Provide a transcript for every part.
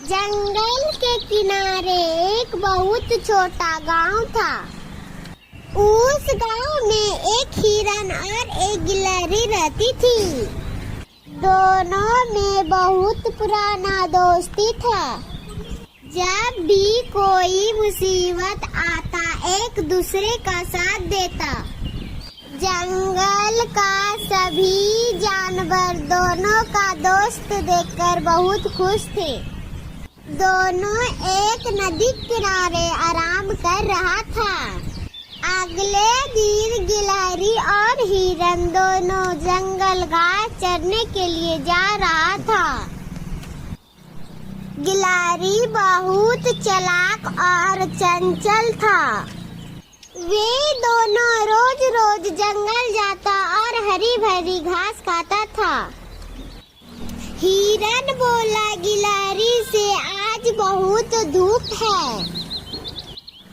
जंगल के किनारे एक बहुत छोटा गांव था। उस गांव में एक हिरन और एक गिलहरी रहती थी। दोनों में बहुत पुराना दोस्ती था। जब भी कोई मुसीबत आता एक दूसरे का साथ देता। जंगल का सभी जानवर दोनों का दोस्त देखकर बहुत खुश थे। दोनों एक नदी किनारे आराम कर रहा था। अगले दिन गिलहरी और हिरन दोनों जंगल घास चरने के लिए जा रहा था। गिलहरी बहुत चालाक और चंचल था। वे दोनों रोज रोज जंगल जाता और हरी भरी घास खाता था। हिरन बोला गिलहरी से, आज बहुत धूप है।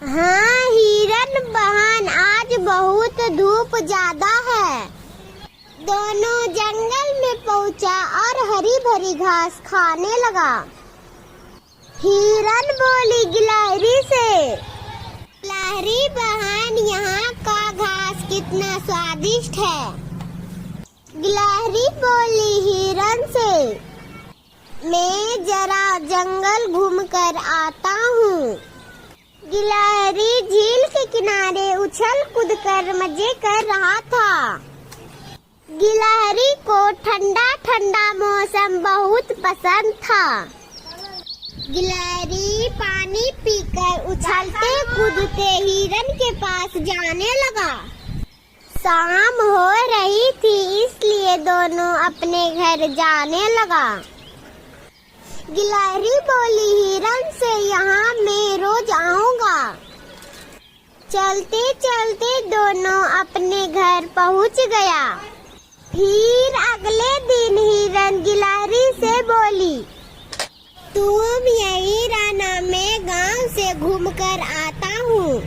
हाँ हिरन बहन, आज बहुत धूप ज्यादा है। दोनों जंगल में पहुंचा और हरी भरी घास खाने लगा। हिरन बोली गिलहरी से, गिलहरी बहन यहाँ का घास कितना स्वादिष्ट है। गिलहरी बोली हिरन से, मैं जरा जंगल घूमकर आता हूँ। गिलहरी झील के किनारे उछल कूद कर मजे कर रहा था। गिलहरी को ठंडा ठंडा मौसम बहुत पसंद था। गिलहरी पानी पीकर उछलते कूदते हिरन के पास जाने लगा। शाम हो रही थी, इसलिए दोनों अपने घर जाने लगा। गिलहरी बोली हिरन से, यहाँ मैं रोज आऊँगा। चलते चलते दोनों अपने घर पहुँच गया। फिर अगले दिन हिरन गिलहरी से बोली, तुम यहीं रहना, मैं गांव से घूमकर आता हूँ।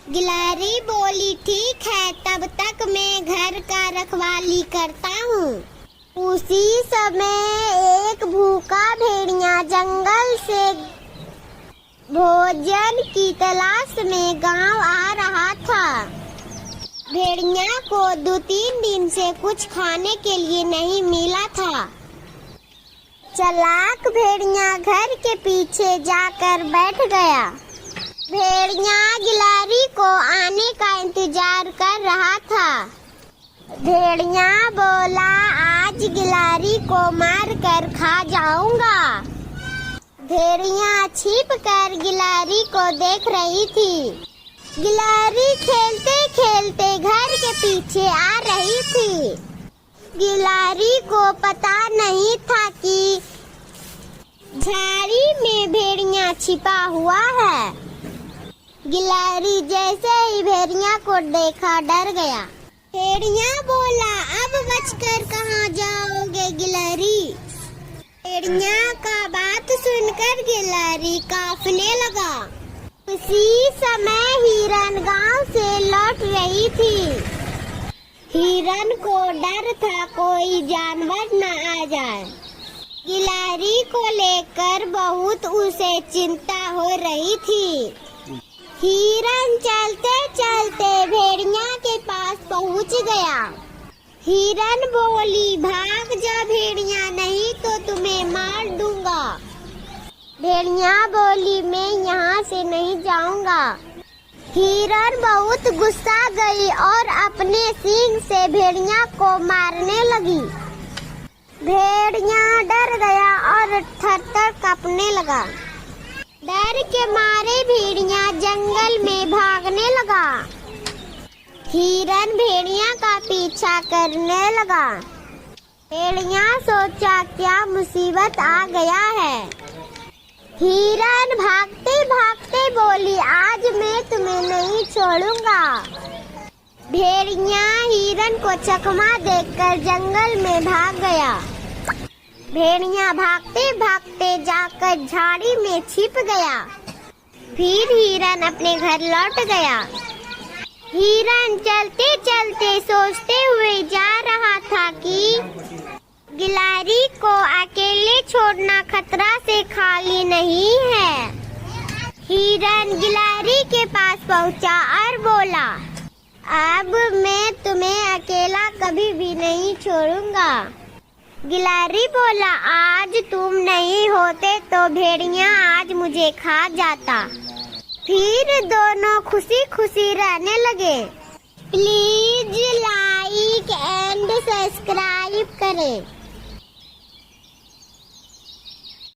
गिलहरी बोली, ठीक है, तब तक मैं घर का रखवाली करता हूँ। उसी समय एक भूखा भेड़िया जंगल से भोजन की तलाश में गांव आ रहा था। भेड़िया को 2-3 दिन से कुछ खाने के लिए नहीं मिला था। चालाक भेड़िया घर के पीछे जाकर बैठ गया। भेड़िया गिलहरी को आने का इंतजार कर रहा था। भेड़िया बोला, आज गिलहरी को मार कर खा जाऊंगा। भेड़िया छिप कर गिलहरी को देख रही थी। गिलहरी खेलते खेलते घर के पीछे आ रही थी। गिलहरी को पता नहीं था कि झाड़ी में भेड़िया छिपा हुआ है। गिलहरी जैसे ही भेड़िया को देखा डर गया। भेड़िया बोला, अब बचकर कहाँ जाओगे गिलहरी। भेड़िया का बात सुनकर गिलहरी कांपने लगा। उसी समय हिरन गांव से लौट रही थी। हिरन को डर था कोई जानवर न आ जाए। गिलहरी को लेकर बहुत उसे चिंता हो रही थी। हिरन चलते चलते भेड़िया के पास पहुंच गया। हिरन बोली, भाग जा भेड़िया, नहीं तो तुम्हें मार दूंगा। भेड़िया बोली, मैं यहाँ से नहीं जाऊंगा। हिरन बहुत गुस्सा गई और अपने सींग से भेड़िया को मारने लगी। भेड़िया डर गया और थर-थर कांपने लगा। डर के मारे भेड़िया जंगल में भागने लगा। हिरन भेड़िया का पीछा करने लगा। भेड़िया सोचा, क्या मुसीबत आ गया है। हिरन भागते भागते बोली, आज मैं तुम्हें नहीं छोड़ूंगा। भेड़िया हिरन को चकमा देकर जंगल में भाग गया। भेड़िया भागते भागते जाकर झाड़ी में छिप गया। फिर हिरन अपने घर लौट गया। हिरन चलते चलते सोचते हुए जा रहा था कि गिलहरी को अकेले छोड़ना खतरा से खाली नहीं है। हिरन गिलहरी के पास पहुंचा और बोला, अब मैं तुम्हें अकेला कभी भी नहीं छोड़ूंगा। गिलहरी बोला, आज तुम नहीं होते तो भेड़िया आज मुझे खा जाता। फिर दोनों खुशी खुशी रहने लगे। प्लीज लाइक एंड सब्सक्राइब करें।